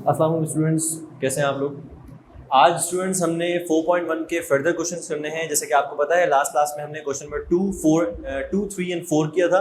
अस्सलाम वालेकुम स्टूडेंट्स, कैसे हैं आप लोग। आज स्टूडेंट्स हमने 4.1 के फर्दर क्वेश्चंस करने हैं। जैसे कि आपको पता है लास्ट क्लास में हमने क्वेश्चन नंबर 2, 3 एंड 4 किया था।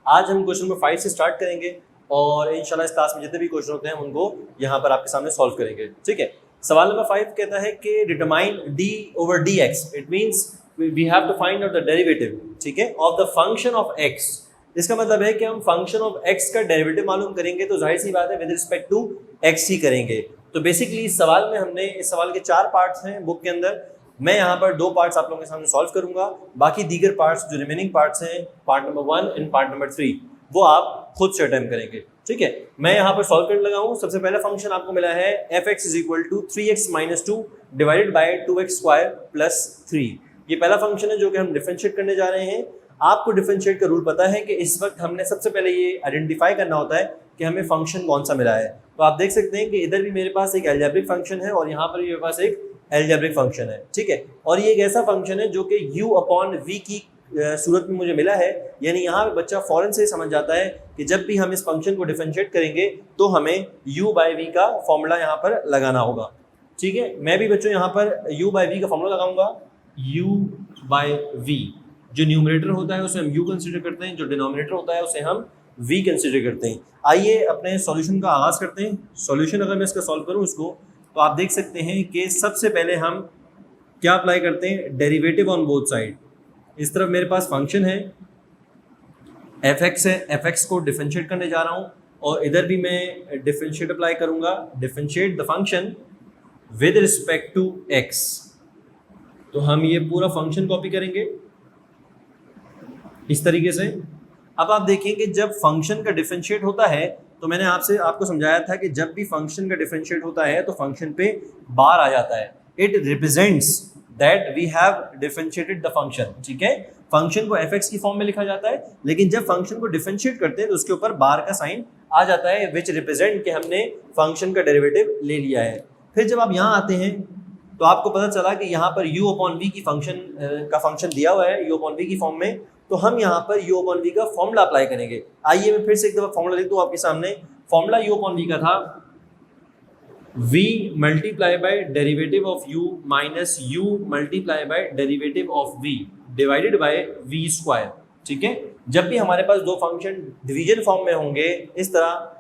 आज हम क्वेश्चन नंबर 5 से स्टार्ट करेंगे और इंशाल्लाह इस क्लास में जितने भी क्वेश्चन होते हैं उनको यहाँ पर आपके सामने सॉल्व करेंगे। ठीक है, सवाल नंबर 5 कहता है कि determine d over D x. It means we have to find out the derivative, ठीक है, of the function of x. इसका मतलब है कि हम फंक्शन ऑफ एक्स का डेरिवेटिव मालूम करेंगे, तो जाहिर सी बात है विद रिस्पेक्ट टू एक्स ही करेंगे। तो बेसिकली इस सवाल में हमने इस सवाल के 4 पार्ट्स हैं बुक के अंदर। मैं यहाँ पर 2 पार्ट्स आप लोगों के सामने सॉल्व करूंगा, बाकी दीगर पार्ट्स जो रिमेनिंग पार्ट्स हैं part number 1 and part number 3 वो आप खुद से अटेम्प्ट करेंगे। ठीक है, मैं यहाँ पर सॉल्व करने लगा हूँ। सबसे पहला फंक्शन आपको मिला है f(x) = 3x - 2 divided by 2x² + 3। ये पहला फंक्शन है जो कि हम डिफरेंशिएट करने जा रहे हैं। आपको डिफरेंशिएट का रूल पता है कि इस वक्त हमने सबसे पहले ये आइडेंटिफाई करना होता है कि हमें फंक्शन कौन सा मिला है। तो आप देख सकते हैं कि इधर भी मेरे पास एक अलजेब्रिक फंक्शन है और यहाँ पर भी मेरे पास एक अलजेब्रिक फंक्शन है। ठीक है, और ये एक ऐसा फंक्शन है जो कि u/v की सूरत में मुझे मिला है। यानी यहाँ पे बच्चा फौरन से समझ जाता है कि जब भी हम इस फंक्शन को डिफरेंशिएट करेंगे तो हमें u/v का फॉर्मूला यहाँ पर लगाना होगा। ठीक है, मैं भी बच्चों यहाँ पर u/v का फॉर्मूला लगाऊंगा। u/v जो न्यूमरेटर होता है उसे हम u कंसिडर करते हैं, जो डिनोमिनेटर होता है उसे हम v कंसिडर करते हैं। आइए अपने सॉल्यूशन का आगाज करते हैं। सॉल्यूशन अगर मैं इसका सॉल्व करूं इसको, तो आप देख सकते हैं कि सबसे पहले हम क्या अप्लाई करते हैं, डेरिवेटिव ऑन बोथ साइड। इस तरफ मेरे पास फंक्शन है f(x) है, f(x) को डिफरेंशिएट करने जा रहा हूं और इधर भी मैं डिफरेंशिएट अप्लाई करूंगा, differentiate the function with respect to x। तो हम ये पूरा फंक्शन कॉपी करेंगे इस तरीके से। अब आप देखें कि जब फंक्शन का डिफरेंशिएट होता है तो मैंने आपको समझाया था कि जब भी फंक्शन का डिफरेंशिएट होता है तो फंक्शन पे बार आ जाता है। It represents that we have differentiated the function. ठीक है, फंक्शन को f(x) की फॉर्म में लिखा जाता है, लेकिन जब फंक्शन को डिफरेंशिएट करते हैं तो उसके ऊपर बार का साइन आ जाता है, विच रिप्रेजेंट कि हमने फंक्शन का डेरिवेटिव ले लिया है। फिर जब आप यहाँ आते हैं तो आपको पता चला कि यहाँ पर u/v की फंक्शन दिया हुआ है u/v की फॉर्म में, तो हम यहाँ पर u/v का फॉर्मूला अप्लाई करेंगे। आइए मैं फिर से एक दफा फॉर्मूला लिख दूँ आपके सामने। फॉर्मूला u/v का था v multiply by derivative of u minus u multiply by derivative of v divided bye v²। ठीक है, जब भी हमारे पास दो फंक्शन डिवीजन फॉर्म में होंगे, इस तरह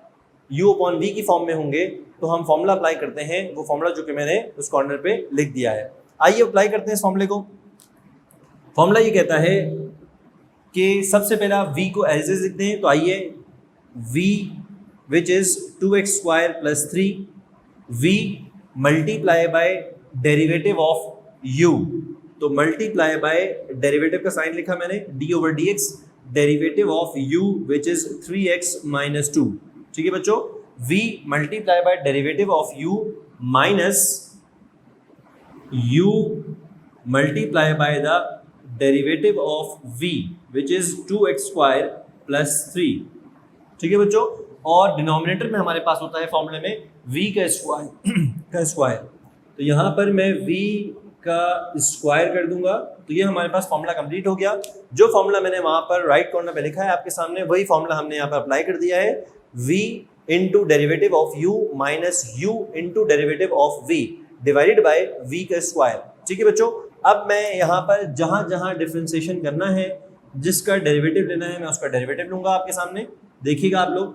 u/v की फॉर्म में होंगे, तो हम फॉर्मूला अप्लाई करते हैं। वो फॉर्मूला जो कि मैंने उस कॉर्नर पे लिख दिया है। आइए अप्लाई करते हैं इस फॉर्मूले को। फॉर्मूला ये कहता है कि सबसे पहला v को एज इज लिखते हैं। तो आइए v which is 2x² + 3 v multiply by derivative of u। तो मल्टीप्लाई बाय डेरिवेटिव का साइन लिखा मैंने d/dx, derivative of u which is 3x - 2। ठीक है बच्चों, v multiply by derivative of u minus u multiply by the derivative of v which is 2x² + 3। ठीक है बच्चों, और डिनोमिनेटर में हमारे पास होता है फॉर्मूले में v का स्क्वायर। तो यहाँ पर मैं v का स्क्वायर कर दूंगा, तो ये हमारे पास फॉर्मूला कंप्लीट हो गया। जो फॉर्मूला मैंने वहाँ पर राइट कॉर्नर पे लिखा है आपके सामने, वही फॉर्मूला हमने यहाँ पर अप्लाई कर दिया है। v into derivative of u minus u into derivative of v divided by v का स्क्वायर। ठीक है बच्चों, अब मैं यहाँ पर जहाँ जहाँ डिफ्रेंसिएशन करना है, जिसका डेरिवेटिव लेना है, मैं उसका डेरिवेटिव लूंगा आपके सामने। देखिएगा आप लोग,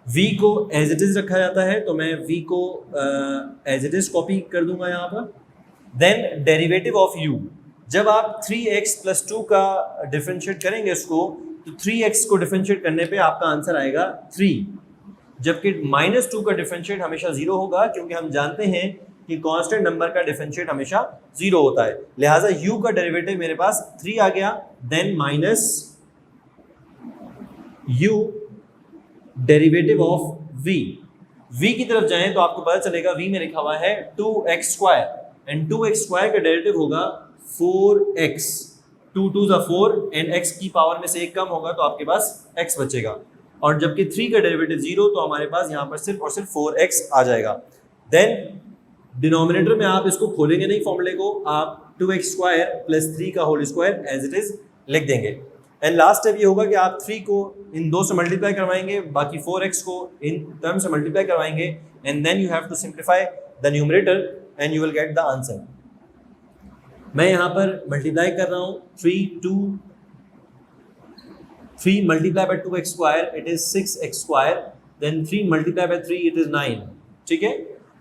v को एज इट इज रखा जाता है, तो मैं v को एज इट इज कॉपी कर दूंगा यहाँ पर। देन डेरिवेटिव ऑफ u, जब आप 3x + 2 का डिफरेंशिएट करेंगे उसको, तो 3x को डिफरेंशिएट करने पे आपका आंसर आएगा 3, जबकि -2 का डिफरेंशिएट हमेशा 0 होगा, क्योंकि हम जानते हैं कि कांस्टेंट नंबर का डिफरेंशिएट हमेशा 0 होता है। लिहाजा u का डेरिवेटिव मेरे पास 3 आ गया। Then minus u derivative of v की तरफ जाएं तो आपको पता चलेगा v में लिखा हुआ है 2x² एंड 2x² का डेरिवेटिव होगा 4x। 2 2 = 4 एंड x की पावर में से एक कम होगा तो आपके पास x बचेगा, और जबकि 3 का डेरिवेटिव 0, तो हमारे पास यहाँ पर सिर्फ और सिर्फ 4x आ जाएगा। देन डिनोमिनेटर में आप इसको खोलेंगे नहीं फॉर्मूले को, आप 2x² + 3 का whole square as it is लिख देंगे। एंड लास्ट स्टेप ये होगा कि आप 3 को इन 2 से मल्टीप्लाई करवाएंगे, बाकी 4x को इन टर्म से मल्टीप्लाई करवाएंगे, and then you have to simplify the numerator and you will get the answer. मैं यहाँ पर मल्टीप्लाई कर रहा हूँ 3 multiply by 2x square it is 6x square, then 3 multiply by 3 it is 9, ठीक है।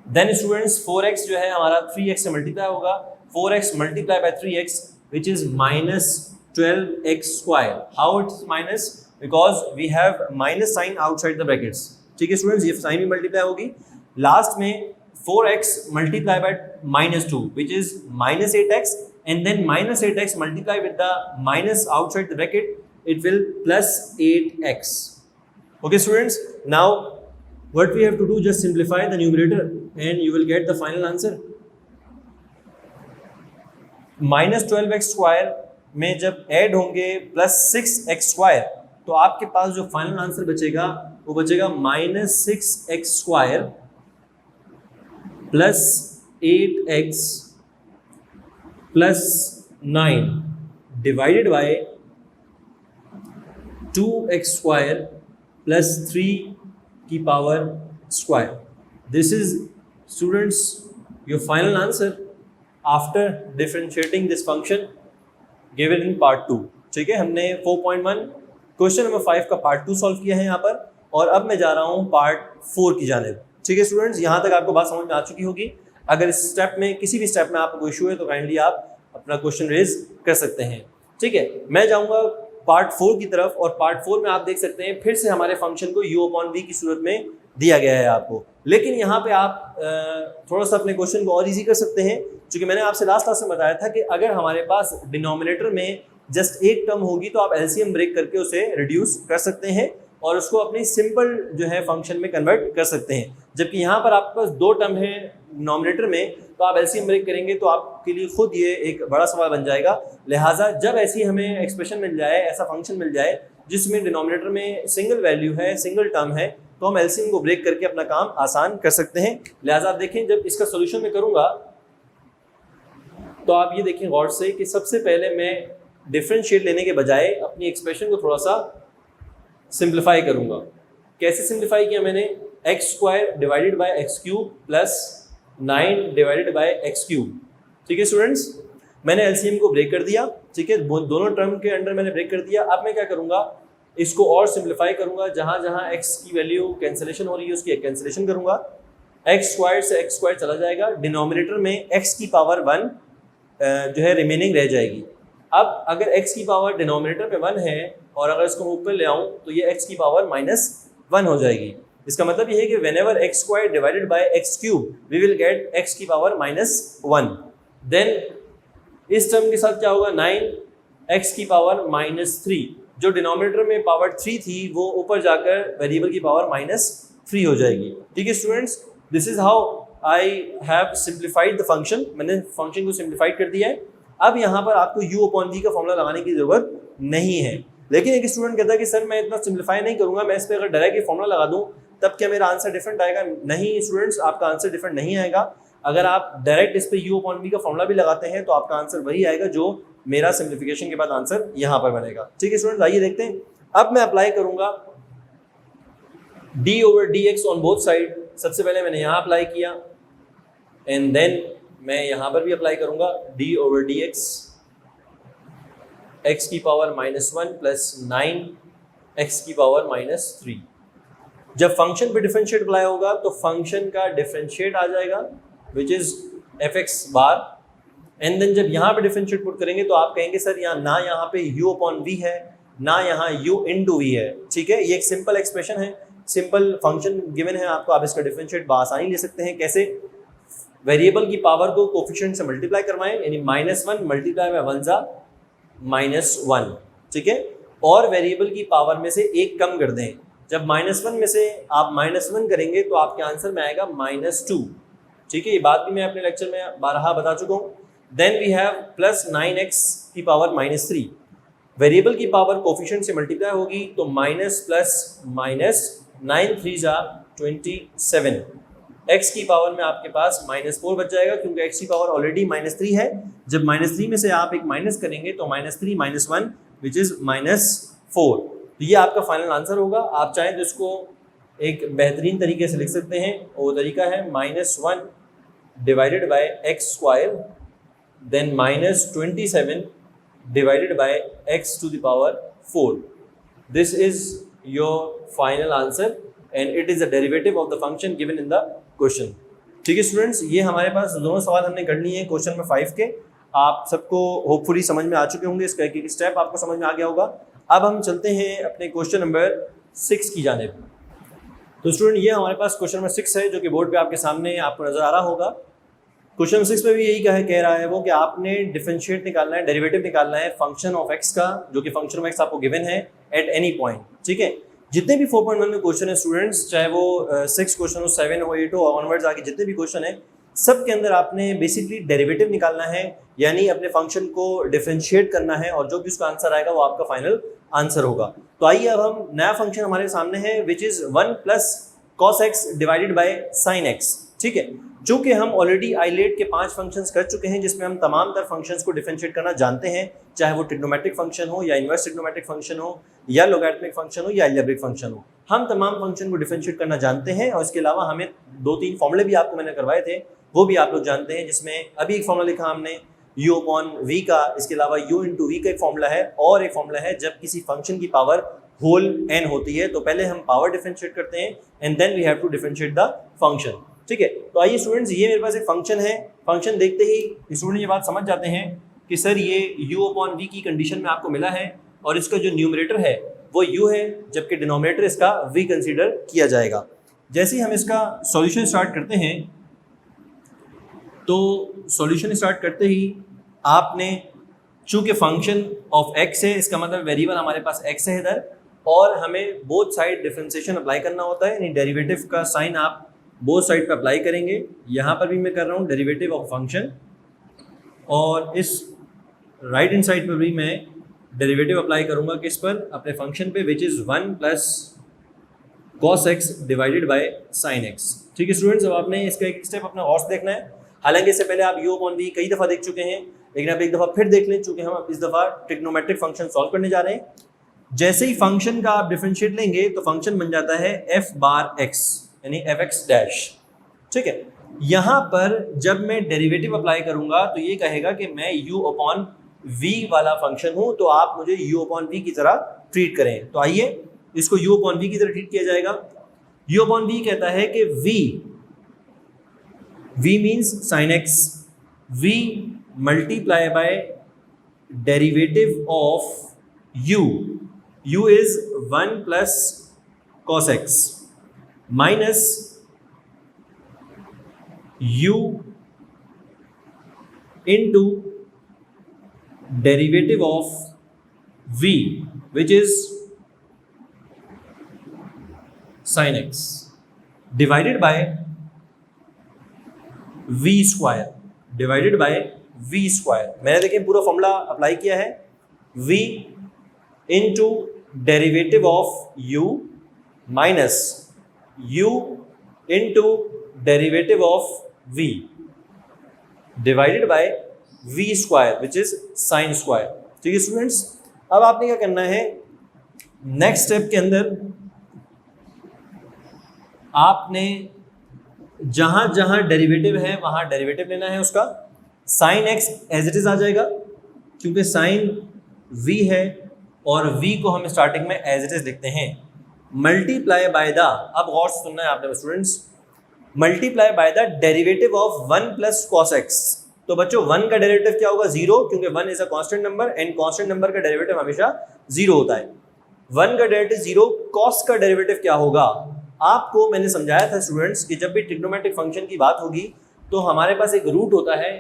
देन स्टूडेंट्स 4x जो है हमारा 3x से मल्टीप्लाई होगा, 4x multiply by 3x which is -12x square. How it's minus? Because we have minus sign outside the brackets. ठीक है students, ये साइन भी मल्टीप्लाई होगी। लास्ट में 4x multiply by -2 which is -8x, and then -8x multiply with the minus outside the bracket, it will +8x. Okay students, now what we have to do, just simplify the numerator and you will get the final answer. -12x square में जब add होंगे +6x square, तो आपके पास जो final answer बचेगा वो बचेगा -6x square +8x +9 divided by 2x square +3 की power square. This is students your final answer after differentiating this function given in part 2। ठीक है, हमने 4.1 क्वेश्चन नंबर 5 का पार्ट 2 सॉल्व किया है यहाँ पर, और अब मैं जा रहा हूँ पार्ट 4 की जानिब। ठीक है स्टूडेंट्स, यहाँ तक आपको बात समझ में आ चुकी होगी। अगर इस स्टेप में किसी भी स्टेप में आपको कोई इशू है तो काइंडली आप अपना क्वेश्चन रेज कर सकते हैं। ठीक है, मैं जाऊँगा पार्ट 4 की तरफ, और पार्ट 4 में आप देख सकते हैं फिर से हमारे फंक्शन को u/v की सूरत में दिया गया है आपको। लेकिन यहाँ पे आप थोड़ा सा अपने क्वेश्चन को और इजी कर सकते हैं, क्योंकि मैंने आपसे लास्ट क्लास में बताया था कि अगर हमारे पास डिनोमिनेटर में जस्ट एक टर्म होगी तो आप एलसीएम ब्रेक करके उसे रिड्यूस कर सकते हैं और उसको अपनी सिंपल जो है फंक्शन में कन्वर्ट कर सकते हैं। जबकि यहाँ पर आपके पास 2 टर्म है डिनोमिनेटर में, तो आप एलसीएम ब्रेक करेंगे तो आपके लिए खुद ये एक बड़ा सवाल बन जाएगा। लिहाजा जब ऐसी हमें एक्सप्रेशन मिल जाए, ऐसा फंक्शन मिल जाए जिसमें डिनोमिनेटर में सिंगल वैल्यू है, सिंगल टर्म है, तो हम एलसीएम को ब्रेक करके अपना काम आसान कर सकते हैं। लिहाजा आप देखें, जब इसका सोल्यूशन मैं करूँगा तो आप ये देखें गौर से कि सबसे पहले मैं डिफरेंशिएट लेने के बजाय अपनी एक्सप्रेशन को थोड़ा सा सिंप्लीफाई करूंगा। कैसे सिंप्लीफाई किया मैंने? X square divided by x cube plus 9 divided by x cube. ठीक है स्टूडेंट्स, मैंने एलसीएम को ब्रेक कर दिया। ठीक है, दोनों टर्म के अंडर मैंने ब्रेक कर दिया। अब मैं क्या करूंगा, इसको और सिंप्लीफाई करूंगा। जहां जहां एक्स की वैल्यू कैंसिलेशन हो रही है उसकी कैंसिलेशन करूंगा। एक्स स्क्वायर से एक्स स्क्वायर चला जाएगा, डिनोमिनेटर में एक्स की पावर 1 जो है रिमेनिंग रह जाएगी। अब अगर x की पावर डिनोमिनेटर में 1 है और अगर इसको ऊपर ले आऊँ तो ये x की पावर -1 हो जाएगी। इसका मतलब ये है कि whenever x square divided by x cube we will get x की पावर -1। देन इस टर्म के साथ क्या होगा, 9x की पावर -3। जो डिनोमिनेटर में पावर 3 थी वो ऊपर जाकर वेरिएबल की पावर -3 हो जाएगी। ठीक है students, this is how I have simplified the function. मैंने फंक्शन को सिंप्लीफाइड कर दिया है। अब यहाँ पर आपको u/v का फॉर्मूला लगाने की जरूरत नहीं है। लेकिन एक स्टूडेंट कहता है कि सर मैं इतना सिंप्लीफाई नहीं करूँगा, मैं इस पर अगर डायरेक्ट ही फॉर्मूला लगा दूँ तब क्या मेरा आंसर डिफरेंट आएगा? नहीं स्टूडेंट्स, आपका आंसर डिफरेंट नहीं आएगा। अगर आप डायरेक्ट इस पर u/v का फॉर्मूला भी लगाते हैं तो आपका आंसर वही आएगा जो मेरा सिंप्लीफिकेशन के बाद आंसर यहाँ पर बनेगा। ठीक है स्टूडेंट्स, आइए देखते हैं। अब मैं अप्लाई करूँगा d/dx ऑन बोथ साइड। सबसे पहले मैंने यहाँ अप्लाई किया एंड देन मैं यहाँ पर भी अप्लाई करूँगा d/dx x की पावर -1 प्लस 9 x की पावर -3। जब फंक्शन पे डिफरेंशिएट अप्लाई होगा तो फंक्शन का डिफरेंशिएट आ जाएगा विच इज fx बार, एंड देन जब यहाँ पे डिफरेंशिएट पुट करेंगे तो आप कहेंगे सर यहाँ पे u/v है ना यहाँ u/v है। ठीक है, ये एक सिंपल एक्सप्रेशन है, सिंपल फंक्शन गिवन है आपको, आप इसका डिफरेंशिएट बआसानी ले सकते हैं। कैसे? वेरिएबल की पावर को कोफिशिएंट से मल्टीप्लाई करवाएं, यानी -1 मल्टीप्लाई बाय 1 जा -1। ठीक है, और वेरिएबल की पावर में से एक कम कर दें। जब -1 में से आप -1 करेंगे तो आपके आंसर में आएगा -2। ठीक है, ये बात भी मैं अपने लेक्चर में बारहा बता चुका हूँ। Then we have plus 9x की पावर -3। वेरिएबल की पावर कोफिशिएंट से मल्टीप्लाई होगी तो माइनस प्लस माइनस 9 3 जा 27। x की पावर में आपके पास -4 बच जाएगा क्योंकि x की पावर ऑलरेडी -3 है। जब -3 में से आप एक माइनस करेंगे तो -3 -1 विच इज -4। तो ये आपका फाइनल आंसर होगा। आप चाहें तो इसको एक बेहतरीन तरीके से लिख सकते हैं, वो तरीका है -1 divided by x square then -27 divided by x to the power 4. This is your final answer and it is the derivative of the function given in the question. ठीक है स्टूडेंट्स, ये हमारे पास दोनों सवाल हमने कर लिए हैं क्वेश्चन नंबर 5 के। आप सबको होपफुली समझ में आ चुके होंगे, इसका एक एक स्टेप आपको समझ में आ गया होगा। अब हम चलते हैं अपने क्वेश्चन नंबर 6 की जानिब। तो स्टूडेंट ये हमारे पास क्वेश्चन नंबर 6 है जो कि बोर्ड पे आपके सामने आपको नजर आ रहा होगा। क्वेश्चन 6 में भी यही कह रहा है वो कि आपने डिफरेंशिएट निकालना है, डेरिवेटिव निकालना है फंक्शन ऑफ एक्स का, जो कि फंक्शन ऑफ एक्स आपको गिवन है एट एनी पॉइंट। ठीक है, जितने भी 4.1 में क्वेश्चन है स्टूडेंट्स, चाहे वो 6 क्वेश्चन हो, 7 हो, 8 हो, ऑनवर्ड्स आगे जितने भी क्वेश्चन है, सब के अंदर आपने बेसिकली डेरिवेटिव निकालना है, यानी अपने फंक्शन को डिफरेंशिएट करना है और जो भी उसका आंसर आएगा वो आपका फाइनल आंसर होगा। तो आइए अब हम नया फंक्शन हमारे सामने है which is 1 plus cos x divided by sin x। ठीक है, जो कि हम ऑलरेडी आइलेट के 5 फंक्शंस कर चुके हैं, जिसमें हम तमाम तर फंक्शंस को डिफरेंशिएट करना जानते हैं, चाहे वो ट्रिग्नोमेट्रिक फंक्शन हो या इनवर्स ट्रिग्नोमेट्रिक फंक्शन हो या लोगैरिथमिक फंक्शन हो या अलजेब्रिक फंक्शन हो। हम तमाम फंक्शन को डिफरेंशिएट करना जानते हैं और इसके अलावा हमें 2-3 फॉर्मूले भी आपको मैंने करवाए थे, वो भी आप लोग जानते हैं, जिसमें अभी एक फॉर्मूला लिखा हमने u/v का, इसके अलावा u/v का एक फॉर्मूला है और एक फॉर्मूला है जब किसी फंक्शन की पावर होल n होती है तो पहले हम पावर डिफरेंशिएट करते हैं and then we have to differentiate the function. ठीक है, तो आइए स्टूडेंट्स, ये मेरे पास एक फंक्शन है। फंक्शन देखते ही स्टूडेंट ये बात समझ जाते हैं कि सर ये u/v की कंडीशन में आपको मिला है और इसका जो न्यूमरेटर है वो u है, जबकि डिनोमिनेटर इसका v कंसीडर किया जाएगा। जैसे ही हम इसका सॉल्यूशन स्टार्ट करते हैं, तो सॉल्यूशन स्टार्ट करते ही आपने, चूंकि फंक्शन ऑफ x है, इसका मतलब वेरिएबल हमारे पास x है इधर, और हमें बोथ साइड डिफरेंशिएशन अप्लाई करना होता है, यानी डेरिवेटिव का साइन आप बोथ साइड पे अप्लाई करेंगे। यहाँ पर भी मैं कर रहा हूँ डेरिवेटिव ऑफ फंक्शन, और इस राइट हैंड साइड पर भी मैं डेरिवेटिव अप्लाई करूँगा किस पर, अपने फंक्शन पे, which is 1 plus cos x divided by sin x। ठीक है स्टूडेंट्स, अब आपने इसका एक स्टेप अपना और से देखना है। हालांकि इससे पहले आप u/v कई दफ़ा देख चुके हैं, लेकिन आप एक दफ़ा फिर देख लें, चूँकि हम इस दफ़ा ट्रिग्नोमेट्रिक फंक्शन सॉल्व करने जा रहे हैं। जैसे ही फंक्शन का आप डिफरेंशिएट लेंगे तो फंक्शन बन जाता है f/x, यानी fx डैश। ठीक है, यहाँ पर जब मैं डेरिवेटिव अप्लाई करूँगा तो ये कहेगा कि मैं u/v वाला फंक्शन हूँ, तो आप मुझे u/v की तरह ट्रीट करें। तो आइए इसको u/v की तरह ट्रीट किया जाएगा। u/v कहता है कि v means sin x, v multiply by derivative of u is 1 plus cos x minus u into derivative of v, which is sin x divided by v square, divided by v square। मैंने देखिए पूरा formula apply किया है, v into derivative of u minus u into derivative of v divided by v square, which is sin square। ठीक है students, अब आपने क्या करना है, नेक्स्ट स्टेप के अंदर आपने जहां जहां डेरिवेटिव है वहां डेरिवेटिव लेना है उसका। sin x as it is आ जाएगा, क्योंकि sin v है और v को हम स्टार्टिंग में एज इट इज लिखते हैं, मल्टीप्लाई बाय द, अब गौर से सुनना है आपने students, multiply by the derivative of 1 plus cos x। तो बच्चों 1 का डेरिवेटिव क्या होगा, 0, क्योंकि 1 is a constant number and constant number का डेरिवेटिव हमेशा 0 होता है। 1 का डेरिवेटिव 0, cos का डेरिवेटिव क्या होगा, आपको मैंने समझाया था स्टूडेंट्स कि जब भी ट्रिग्नोमेट्रिक फंक्शन की बात होगी तो हमारे पास एक रूट होता है,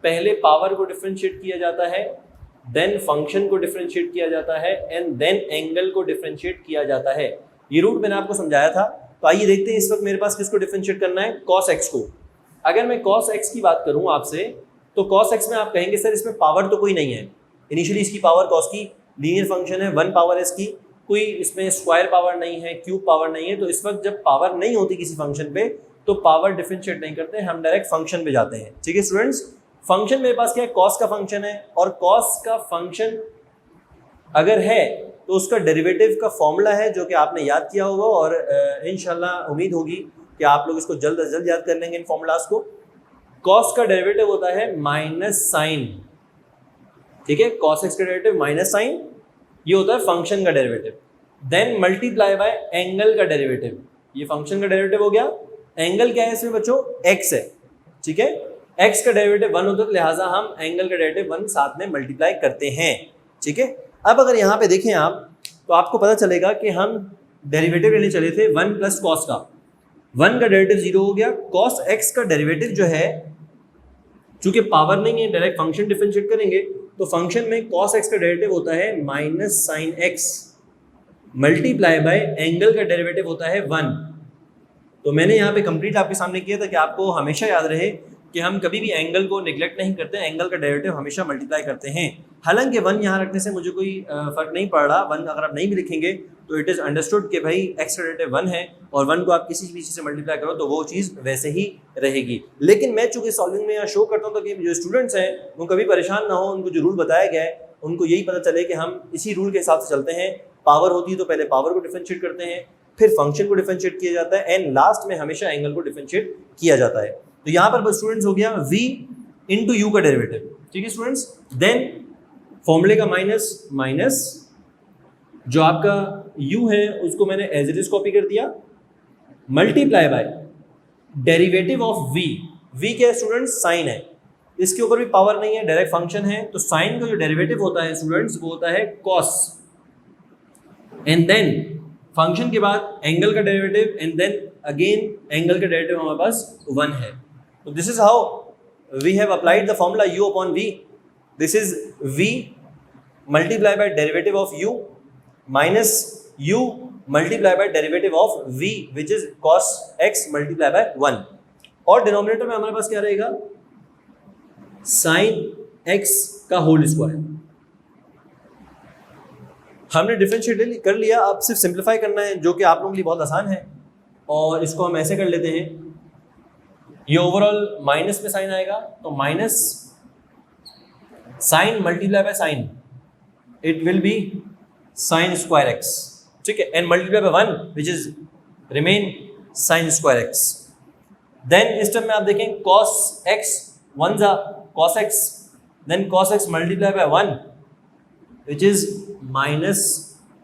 पहले पावर को डिफरेंशिएट किया जाता है, देन फंक्शन को डिफरेंशिएट किया जाता है एंड देन एंगल को डिफरेंशिएट किया जाता है। ये रूट मैंने आपको समझाया था। तो आइए देखते हैं इस वक्त मेरे पास किसको डिफरेंशिएट करना है, cos x को। अगर मैं cos x की बात करूं आपसे, तो cos x में आप कहेंगे सर इसमें पावर तो कोई नहीं है, इनिशियली इसकी पावर cos की लीनियर फंक्शन है, 1 पावर है इसकी, कोई इसमें स्क्वायर पावर नहीं है, क्यूब पावर नहीं है। तो इस वक्त जब पावर नहीं होती किसी फंक्शन पे तो पावर डिफरेंशिएट नहीं करते, हम डायरेक्ट फंक्शन पे जाते हैं। ठीक है स्टूडेंट्स, फंक्शन मेरे पास क्या है, cos का फंक्शन है और cos का फंक्शन अगर है तो उसका डेरिवेटिव का फॉर्मूला है जो कि आपने याद किया होगा, और इंशाल्लाह उम्मीद होगी कि आप लोग इसको जल्द से जल्द याद कर लेंगे इन फॉर्मूलाज को। कॉस का डेरिवेटिव होता है माइनस साइन, ठीक है, कॉस एक्स का डेरिवेटिव माइनस साइन, ये होता है फंक्शन का derivative. Then multiply by angle का डेरिवेटिव, ये फंक्शन का डेरिवेटिव हो गया। एंगल क्या है इसमें बच्चों, एक्स है, ठीक है, एक्स का डेरिवेटिव 1 होता है, लिहाजा हम एंगल का डेरिवेटिव 1 साथ में मल्टीप्लाई करते हैं, ठीक है। अब अगर यहाँ पे देखें आप तो आपको पता चलेगा कि हम डेरिवेटिव लेने चले थे 1 प्लस कॉस का, 1 का डेरिवेटिव 0 हो गया। कॉस एक्स का डेरिवेटिव जो है, चूंकि पावर नहीं है, डायरेक्ट फंक्शन डिफरेंशिएट करेंगे, तो फंक्शन में कॉस एक्स का डेरिवेटिव होता है minus sign x, multiply by angle का डेरिवेटिव होता है 1। तो मैंने यहाँ पे कंप्लीट आपके सामने किया था कि आपको हमेशा याद रहे कि हम कभी भी एंगल को निगलेक्ट नहीं करते, एंगल का डेरिवेटिव हमेशा मल्टीप्लाई करते हैं। हालांकि 1 यहाँ रखने से मुझे कोई फर्क नहीं पड़ रहा, 1 अगर आप नहीं भी लिखेंगे तो इट इज़ अंडरस्टूड कि भाई एक्स का डेरिवेटिव 1 है, और 1 को आप किसी भी चीज़ से मल्टीप्लाई करो तो वो चीज़ वैसे ही रहेगी। लेकिन मैं चूंकि सॉल्विंग में यहाँ शो करता हूँ ताकि जो स्टूडेंट्स हैं वो कभी परेशान ना हो, उनको जो रूल बताया गया है उनको यही पता चले कि हम इसी रूल के हिसाब से चलते हैं। पावर होती है तो पहले पावर को डिफरेंशिएट करते हैं, फिर फंक्शन को डिफरेंशिएट किया जाता है, एंड लास्ट में हमेशा एंगल को डिफरेंशिएट किया जाता है। तो यहाँ पर स्टूडेंट्स हो गया v इंटू यू का डेरिवेटिव, ठीक है स्टूडेंट्स। देन फॉर्मूले का माइनस माइनस, जो आपका u है उसको मैंने एज इट इज कॉपी कर दिया, multiply by derivative of v, v क्या है स्टूडेंट्स, साइन है, इसके ऊपर भी पावर नहीं है, डायरेक्ट फंक्शन है, तो साइन का जो डेरिवेटिव होता है स्टूडेंट्स वो होता है cos, एंड देन फंक्शन के बाद एंगल का derivative, and then again angle का डेरिवेटिव हमारे पास 1 है। तो this is how we have applied the formula u upon v। This is v multiply by derivative of u minus u multiply by derivative of v which is cos x multiply by 1, और denominator में हमारे पास क्या रहेगा, sine x का whole square. हमने differentiate कर लिया, अब सिर्फ सिंप्लीफाई करना है, जो कि आप लोगों के लिए बहुत आसान है, और इसको हम ऐसे कर लेते हैं, ये ओवरऑल माइनस में साइन आएगा, तो minus sine multiply by sine, it will be sine square x, ठीक है, and multiply by 1 which is remain sine square x. Then इस टर्म में आप देखें cos x 1 जा cos x, देन cos x multiply by 1 which is minus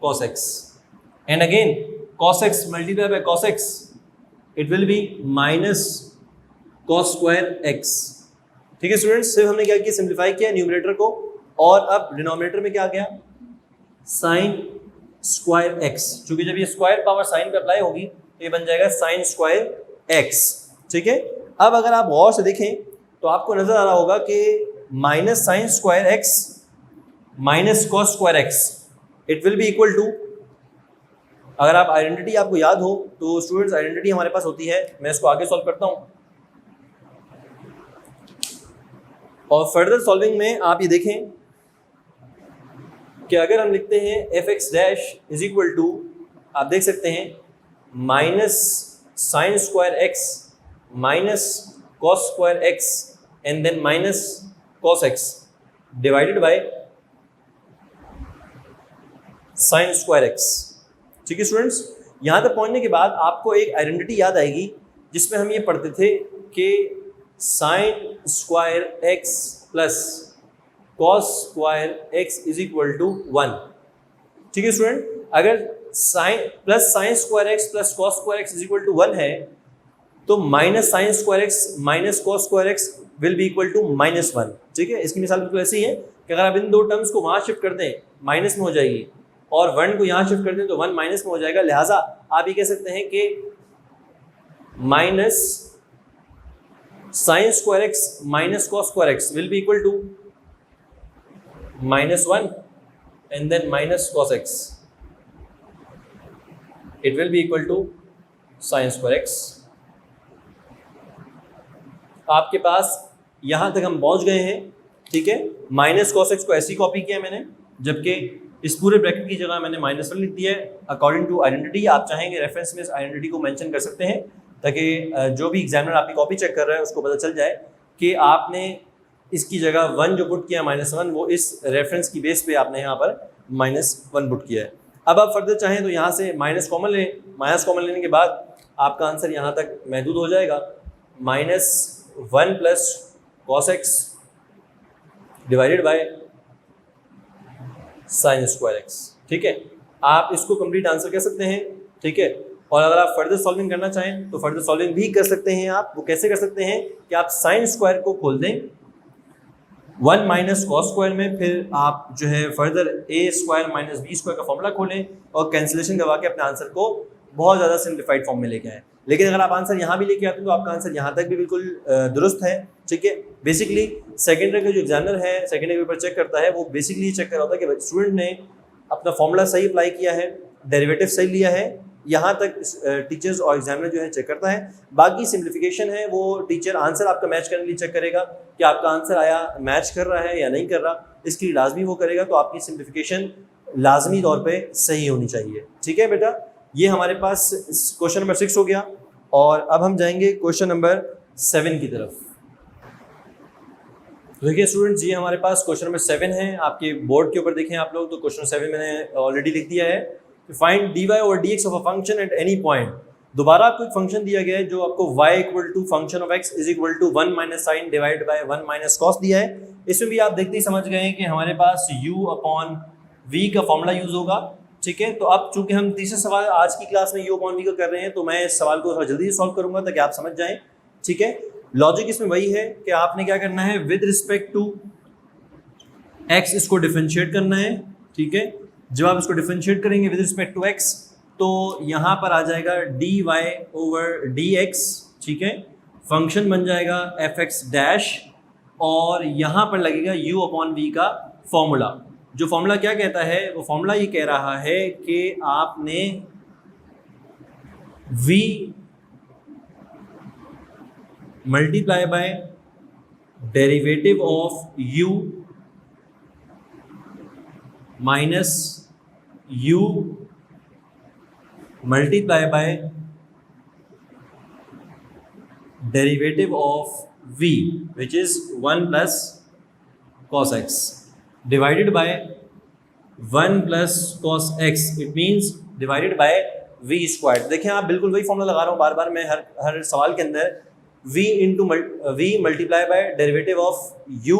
cos x, and again cos x multiplied by cos x, it will be minus cos square x, ठीक है students. सिर्फ हमने क्या किया, सिंप्लीफाई किया न्यूमरेटर को, और अब डिनोमिनेटर में क्या आ गया, साइन स्क्वायर x, क्योंकि जब ये स्क्वायर पावर साइन पे अप्लाई होगी तो ये बन जाएगा साइन स्क्वायर x, ठीक है। अब अगर आप गौर से देखें तो आपको नजर आ रहा होगा कि minus sine square x minus cos square x, it will be equal to, अगर आप आइडेंटिटी आपको याद हो तो स्टूडेंट्स आइडेंटिटी हमारे पास होती है, मैं इसको आगे सॉल्व करता हूं, और फर्दर सॉल्विंग में आप ये देखें कि अगर हम लिखते हैं F x dash is equal to, आप देख सकते हैं minus sine square x minus cos square x and then minus cos x divided by sine square x, ठीक है स्टूडेंट्स। यहाँ तक पहुँचने के बाद आपको एक आइडेंटिटी याद आएगी जिसमें हम ये पढ़ते थे कि sine square x plus cos square x is equal to 1, ठीक है स्टूडेंट। अगर sine plus sine square x plus cos square x is equal to 1 है तो minus sine square x minus cos square x will be equal to minus 1, ठीक है। इसकी मिसाल बिल्कुल ऐसी ही है कि अगर आप इन दो टर्म्स को वहाँ शिफ्ट कर दें माइनस में हो जाएगी, और 1 को यहाँ शिफ्ट कर दें तो 1 माइनस में हो जाएगा, लिहाजा आप ये कह सकते हैं कि minus sine square x minus cos square x will be equal to minus 1 and then minus cos x, it will be equal to sine square x. आपके पास यहां तक हम पहुंच गए हैं, ठीक है। माइनस कॉस एक्स को ऐसी कॉपी किया मैंने, जबकि इस पूरे ब्रैकेट की जगह मैंने -1 लिख दिया है अकॉर्डिंग टू आइडेंटिटी। आप चाहेंगे रेफरेंस में इस आइडेंटिटी को मेंशन कर सकते हैं ताकि जो भी एग्जामिनर आपकी कॉपी चेक कर रहा है उसको पता चल जाए कि आपने इसकी जगह 1 जो पुट किया -1 वो इस रेफरेंस की बेस पे आपने यहाँ पर -1 पुट किया है। अब आप फर्दर चाहें तो यहाँ से माइनस कॉमन लें, माइनस कॉमन लेने के बाद आपका आंसर यहाँ तक महदूद हो जाएगा, -1 plus cos x divided by sine square x. ठीक है, आप इसको कंप्लीट आंसर कह सकते हैं। ठीक है, और अगर आप फर्दर सॉल्विंग करना चाहें तो फर्दर सॉल्विंग भी कर सकते हैं आप। वो कैसे कर सकते हैं कि आप साइन स्क्वायर को खोल दें 1 माइनस कॉस स्क्वायर में, फिर आप जो है further a square minus B square का फॉर्मूला खोलें और कैंसिलेशन करवा के अपने आंसर को बहुत ज़्यादा सिंप्लीफाइड फॉर्म में लेके आए। लेकिन अगर आप आंसर यहाँ भी लेके आते हैं तो आपका आंसर यहाँ तक भी बिल्कुल दुरुस्त है। ठीक है, बेसिकली सेकेंडरी का जो एग्जामिनर है, सेकेंडरी पेपर चेक करता है, वो बेसिकली चेक कर रहा होता है कि स्टूडेंट ने अपना फॉर्मूला सही अप्लाई किया है, डेरिवेटिव सही लिया है, यहाँ तक टीचर्स और एग्जामिनर जो है चेक करता है। बाकी सिंप्लीफिकेशन है वो टीचर आंसर आपका मैच करने के लिए चेक करेगा कि आपका आंसर आया मैच कर रहा है या नहीं कर रहा, इसके लिए लाजमी वो करेगा। तो आपकी सिंप्लीफिकेशन लाजमी तौर पे सही होनी चाहिए। ठीक है बेटा, ये हमारे पास क्वेश्चन नंबर 6 हो गया और अब हम जाएंगे क्वेश्चन नंबर 7 की तरफ। देखिए स्टूडेंट्स, ये हमारे पास क्वेश्चन नंबर 7 है। आपके बोर्ड के ऊपर देखें आप लोग तो क्वेश्चन 7 मैंने ऑलरेडी लिख दिया है। Find dy over dx of a function at any point. दोबारा आपको एक फंक्शन दिया गया है जो आपको y equal to function of x is equal to 1 minus sine divide by 1 minus cos दिया है। इसमें भी आप देखते ही समझ गए हैं कि हमारे पास u अपॉन v का फॉर्मूला यूज होगा। ठीक है, तो अब चूंकि हम तीसरे सवाल आज की क्लास में u अपॉन v का कर रहे हैं तो मैं इस सवाल को थोड़ा जल्दी सॉल्व करूंगा ताकि आप समझ जाएं। ठीक है, लॉजिक इसमें वही है कि आपने क्या करना है, विद रिस्पेक्ट टू x इसको डिफरेंशिएट करना है। ठीक है, जब आप इसको डिफरेंशिएट करेंगे विद रिस्पेक्ट टू x तो यहाँ पर आ जाएगा dy ओवर dx। ठीक है, फंक्शन बन जाएगा fx डैश और यहाँ पर लगेगा u अपॉन v का फॉर्मूला। जो फॉर्मूला क्या कहता है, वो फॉर्मूला ये कह रहा है कि आपने v multiply by derivative of u minus u multiply by derivative of v which is 1 plus cos x divided by 1 plus cos x, it means divided by v square. देखें आप, बिल्कुल वही फॉर्मूला लगा रहा हूँ बार बार मैं हर सवाल के अंदर, v into v multiply by derivative of u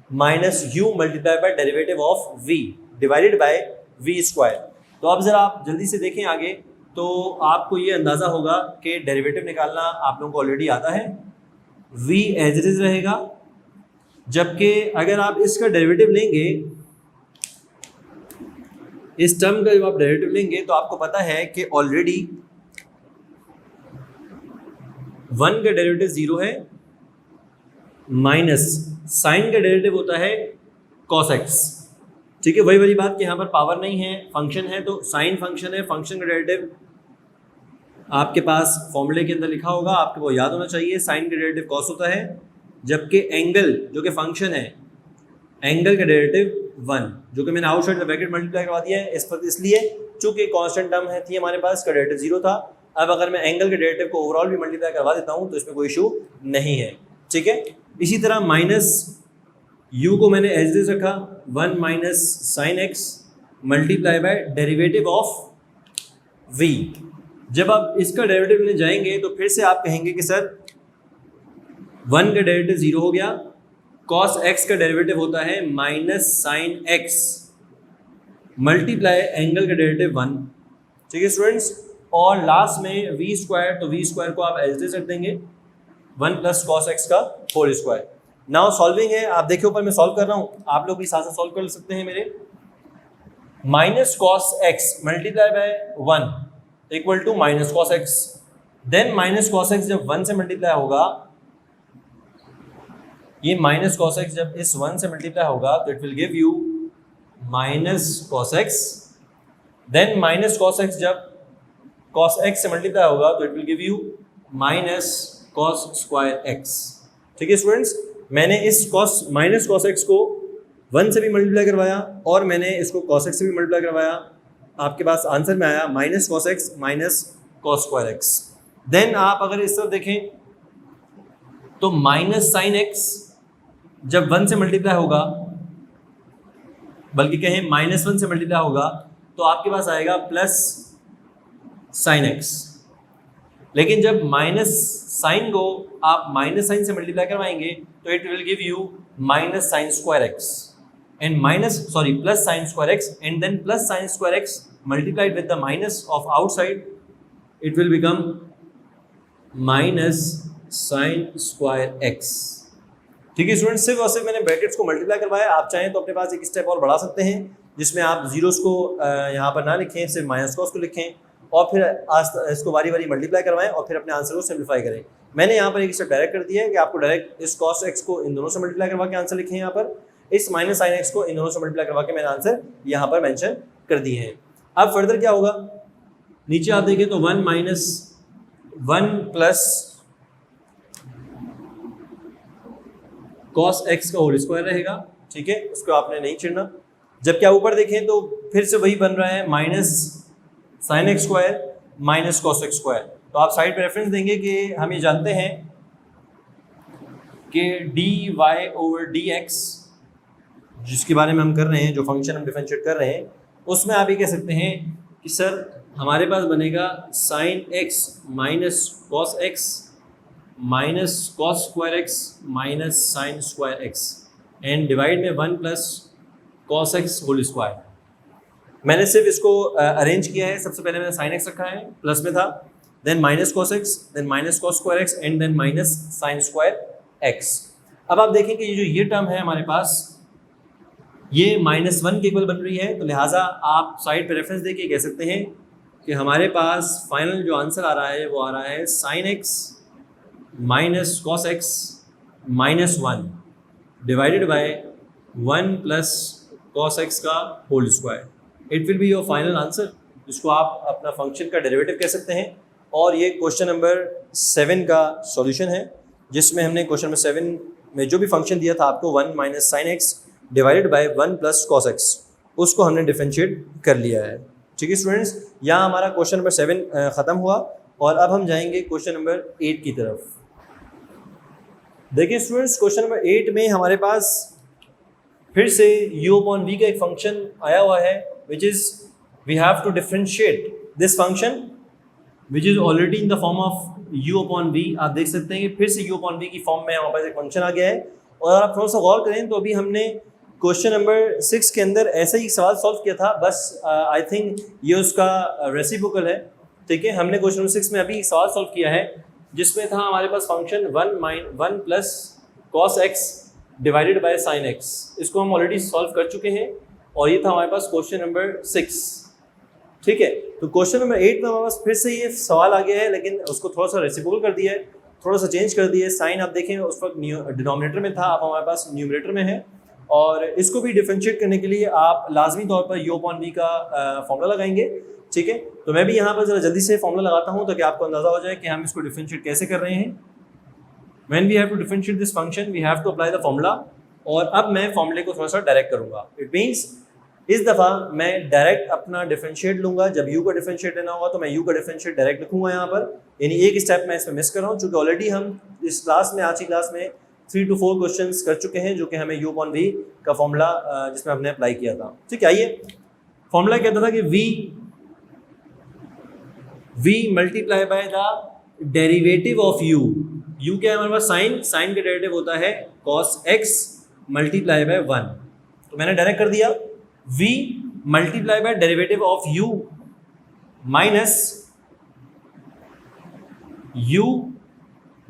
minus u multiply by derivative of v divided by v square. तो अब ज़रा आप जल्दी से देखें आगे तो आपको ये अंदाज़ा होगा कि डेरिवेटिव निकालना आप लोगों को ऑलरेडी आता है। v एज इट इज रहेगा, जबकि अगर आप इसका डेरिवेटिव लेंगे, इस टर्म का जब आप डेरिवेटिव लेंगे तो आपको पता है कि ऑलरेडी 1 का डेरिवेटिव 0 है, माइनस साइन का डेरिवेटिव होता है cos x। ठीक है, वही वाली बात कि यहाँ पर पावर नहीं है, फंक्शन है, तो साइन फंक्शन है, फंक्शन का डेरिवेटिव आपके पास फॉर्मूले के अंदर लिखा होगा, आपको वो याद होना चाहिए। साइन का डेरिवेटिव cos होता है, जबकि एंगल जो कि फंक्शन है, एंगल का डेरिवेटिव 1, जो कि मैंने आउटसाइड ब्रैकेट मल्टीप्लाई करवा दिया है इस पर, इसलिए चूंकि कांस्टेंट टर्म है थी हमारे पास, का डेरिवेटिव 0 था। अब अगर मैं एंगल के डेरिवेटिव को ओवरऑल भी मल्टीप्लाई करवा देता हूँ तो इसमें कोई इशू नहीं है। ठीक है, इसी तरह माइनस u को मैंने एज इट इज रखा, 1 minus sign x multiply by derivative of v। जब आप इसका डेरिवेटिव लेने जाएंगे तो फिर से आप कहेंगे कि सर 1 का डेरिवेटिव 0 हो गया, cos x का डेरिवेटिव होता है minus sine x multiply angle का डेरिवेटिव 1। ठीक है स्टूडेंट्स, और लास्ट में v स्क्वायर, तो v स्क्वायर को आप एज इट इज रख देंगे 1 प्लस cos x का होल स्क्वायर। नाउ सॉल्विंग है, आप देखिए ऊपर मैं सॉल्व कर रहा हूँ, आप लोग भी साथ साथ सॉल्व कर सकते हैं मेरे। Minus cos x multiply by 1 equal to minus cos x, then minus cos x जब 1 से मल्टीप्लाई होगा, ये माइनस cos x जब इस 1 से मल्टीप्लाई होगा तो it will give you minus cos x, then minus cos x जब cos x से मल्टीप्लाई होगा तो it will give you minus cos square x। ठीक है स्टूडेंट्स, मैंने इस माइनस cos x को 1 से भी मल्टीप्लाई करवाया और मैंने इसको cos x से भी मल्टीप्लाई करवाया, आपके पास आंसर में आया minus cos x minus cos square x। Then आप अगर इस तरफ देखें तो माइनस साइन x जब 1 से मल्टीप्लाई होगा बल्कि कहें -1 से मल्टीप्लाई होगा तो आपके पास आएगा प्लस साइन एक्स। लेकिन जब माइनस साइन को आप माइनस साइन से मल्टीप्लाई करवाएंगे तो it will give you minus sine square x and plus sine square x and then plus sine square x multiplied with the minus of outside, it will become minus sine square x. ठीक है student, सिर्फ और सिर्फ मैंने brackets को multiply करवाया। आप चाहें तो अपने पास एक स्टेप और बढ़ा सकते हैं जिसमें आप जीरोस को यहाँ पर ना लिखें, सिर्फ माइनस कॉस को लिखें और फिर इसको बारी बारी मल्टीप्लाई करवाएं और फिर अपने आंसर को सिंप्लीफाई करें। मैंने यहाँ पर एक स्टेप डायरेक्ट कर दिया है कि आपको डायरेक्ट इस कॉस एक्स को इन दोनों से मल्टीप्लाई करवा के आंसर लिखें, यहाँ पर इस माइनस साइन एक्स को इन दोनों से मल्टीप्लाई करवा के मैंने आंसर यहाँ पर मेंशन कर दिए हैं। अब फर्दर क्या होगा, नीचे आप देखें तो 1 प्लस कॉस एक्स का होल स्क्वायर रहेगा। ठीक है, उसको आपने नहीं चिढ़ना। जबकि आप ऊपर देखें तो फिर से वही बन रहा है minus sine x square minus cos x square. तो आप साइड पे रेफरेंस देंगे कि हम ये जानते हैं कि D Y over D X जिसके बारे में हम कर रहे हैं, जो फंक्शन हम डिफरेंशिएट कर रहे हैं, उसमें आप ये कह सकते हैं कि सर हमारे पास बनेगा sine x minus cos x minus cos square x minus sine square x and divide में 1 plus cos x whole square. मैंने सिर्फ इसको अरेंज किया है। सबसे पहले मैंने साइन एक्स रखा है, प्लस में था, then minus cos x, then minus cos square x and then minus sine square x. अब आप देखें कि ये टर्म है हमारे पास, ये -1 के इक्वल बन रही है, तो लिहाजा आप साइड पे रेफरेंस देके कह सकते हैं कि हमारे पास फाइनल जो आंसर आ रहा है वो आ रहा है sine x minus cos x minus 1 divided by 1 plus cos x का whole square. It will be your final answer, जिसको आप अपना फंक्शन का डेरिवेटिव कह सकते हैं। और ये क्वेश्चन नंबर 7 का सॉल्यूशन है, जिसमें हमने क्वेश्चन नंबर 7 में जो भी फंक्शन दिया था आपको 1 minus sine x divided by 1 plus cos x, उसको हमने डिफरेंशिएट कर लिया है। ठीक है स्टूडेंट्स, यहाँ हमारा क्वेश्चन नंबर 7 ख़त्म हुआ और अब हम जाएंगे क्वेश्चन नंबर 8 की तरफ। देखिए स्टूडेंट्स, क्वेश्चन नंबर 8 में हमारे पास फिर से u अपॉन v का एक फंक्शन आया हुआ है, which is we have to differentiate this function which is already in the form of u upon v। आप देख सकते हैं कि फिर से u अपॉन v की फॉर्म में हमारे पास एक फंक्शन आ गया है। और आप थोड़ा सा गौर करें तो अभी हमने क्वेश्चन नंबर 6 के अंदर ऐसा ही सवाल सॉल्व किया था, बस आई थिंक ये उसका रेसिप्रोकल है। ठीक है, हमने क्वेश्चन नंबर 6 में अभी सवाल सॉल्व किया है जिसमें था हमारे पास function 1 plus cos x divided by sine x. इसको हम ऑलरेडी सॉल्व कर चुके हैं और ये था हमारे पास क्वेश्चन नंबर 6। ठीक है, तो क्वेश्चन नंबर 8 में हमारे पास फिर से ये सवाल आ गया है, लेकिन उसको थोड़ा सा रेसिप्रोकल कर दिया है, थोड़ा सा चेंज कर दिया है। साइन आप देखें उस वक्त डिनोमिनेटर में था, अब हमारे पास न्यूमरेटर में है। और इसको भी डिफरेंशिएट करने के लिए आप लाजमी तौर पर u अपॉन v का फॉर्मूला लगाएंगे। ठीक है, तो मैं भी यहाँ पर ज़रा जल्दी से फॉर्मूला लगाता हूँ ताकि आपको अंदाज़ा हो जाए कि हम इसको डिफरेंशिएट कैसे कर रहे हैं। When we have to differentiate this function we have to apply the formula. और अब मैं फॉर्मूले को थोड़ा सा डायरेक्ट करूँगा। इट मीन्स इस दफ़ा मैं डायरेक्ट अपना डिफरेंशिएट लूँगा। जब u का डिफरेंशिएट लेना होगा तो मैं u का डिफरेंशिएट डायरेक्ट लिखूँगा यहाँ पर, यानी एक स्टेप मैं इसमें मिस कर रहा हूँ, चूँकि ऑलरेडी हम इस क्लास में, आज की क्लास में 3 to 4 क्वेश्चंस कर चुके हैं जो कि हमें u अपॉन v का फॉर्मूला जिसमें हमने अप्लाई किया था। ठीक है, आइए, फॉर्मूला कहता था कि v multiply by the derivative of u। u क्या है हमारे पास, साइन का डेरिवेटिव होता है cos x मल्टीप्लाई बाय 1। तो मैंने डायरेक्ट कर दिया v multiply by derivative of u minus u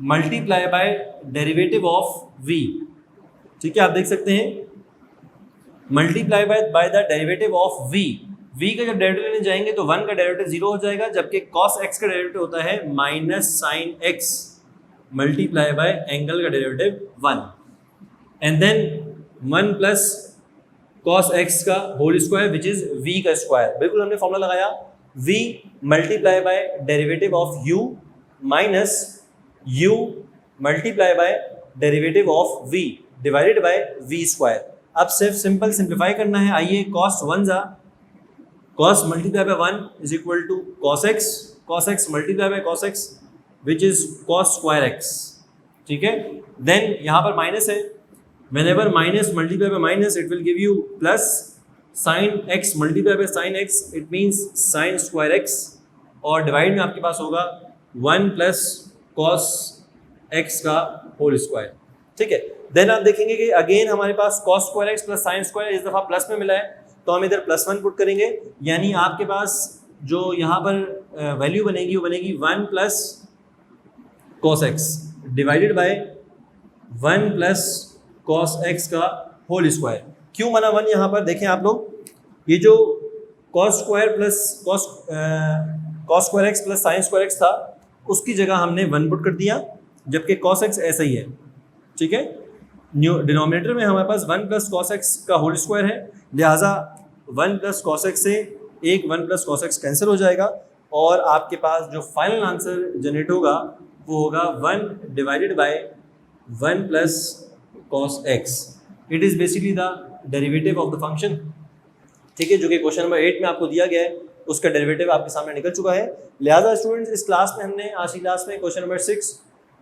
multiply by derivative of v। ठीक है, आप देख सकते हैं multiply by the derivative of v। v का जब डेरिवेटिव लेने जाएंगे तो 1 का डेरिवेटिव 0 हो जाएगा, जबकि cos x का डेरिवेटिव होता है minus sine x multiply by angle का derivative 1 and then 1 plus cos x का whole square which is v का स्क्वायर। बिल्कुल हमने फॉर्मूला लगाया, v multiply by derivative of u minus u multiply by derivative of v divided by v square. अब सिर्फ simple simplify करना है। आइए, cos 1 जा cos multiply by 1 is equal to cos x multiply by cos x which is cos square x। ठीक है, then यहाँ पर माइनस है, whenever minus multiply by minus it will give you plus sine x multiply by sine x it means sine square x, और divide में आपके पास होगा 1 प्लस कॉस एक्स का होल स्क्वायर। ठीक है, देन आप देखेंगे कि अगेन हमारे पास cos square x plus sine square इस दफ़ा प्लस में मिला है, तो हम इधर +1 पुट करेंगे, यानी आपके पास जो यहाँ पर वैल्यू बनेगी वो बनेगी 1 plus cos x divided by 1 plus cos x का होल स्क्वायर। क्यों बना 1 यहाँ पर? देखें आप लोग, ये जो cos square plus cos square x plus sine square x था उसकी जगह हमने 1 पुट कर दिया, जबकि कॉस एक्स ऐसा ही है। ठीक है, डिनोमिनेटर में हमारे पास 1 प्लस कॉस एक्स का होल स्क्वायर है, लिहाजा 1 प्लस कॉस एक्स से एक 1 प्लस कॉस एक्स कैंसिल हो जाएगा, और आपके पास जो फाइनल आंसर जनरेट होगा वो होगा 1 divided by 1 plus cos x. It is basically the derivative of the function. ठीक है, जो कि क्वेश्चन नंबर 8 में आपको दिया गया है, उसका डेरिवेटिव आपके सामने निकल चुका है। लिहाजा स्टूडेंट्स, इस क्लास में हमने आज की क्लास में क्वेश्चन नंबर 6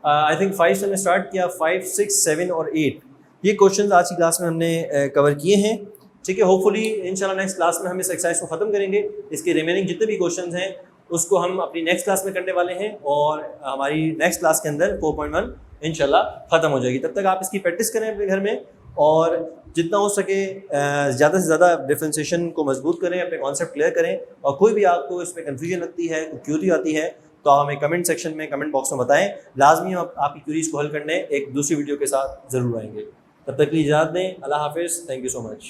आई थिंक 5 से हमने स्टार्ट किया, 5, 6, 7 और 8 ये क्वेश्चंस आज की क्लास में हमने कवर किए हैं। ठीक है, होपफुली इंशाल्लाह नेक्स्ट क्लास में हम इस एक्सरसाइज को ख़त्म करेंगे। इसके रिमेनिंग जितने भी क्वेश्चंस हैं उसको हम अपनी नेक्स्ट क्लास में करने वाले हैं, और हमारी नेक्स्ट क्लास के अंदर 4.1 इंशाल्लाह ख़त्म हो जाएगी। तब तक आप इसकी प्रैक्टिस करें अपने घर में, और जितना हो सके ज़्यादा से ज़्यादा डिफ्रेंसिएशन को मजबूत करें, अपने कॉन्सेप्ट क्लियर करें, और कोई भी आपको इसमें कन्फ्यूजन लगती है, कोई क्यूरी आती है, तो आप हमें कमेंट सेक्शन में, कमेंट बॉक्स में बताएं। लाजमी हम आपकी क्यूरीज को हल करने एक दूसरी वीडियो के साथ ज़रूर आएंगे। तब तक के लिए इजाज़त दें। अल्लाह हाफिज़। Thank you so much.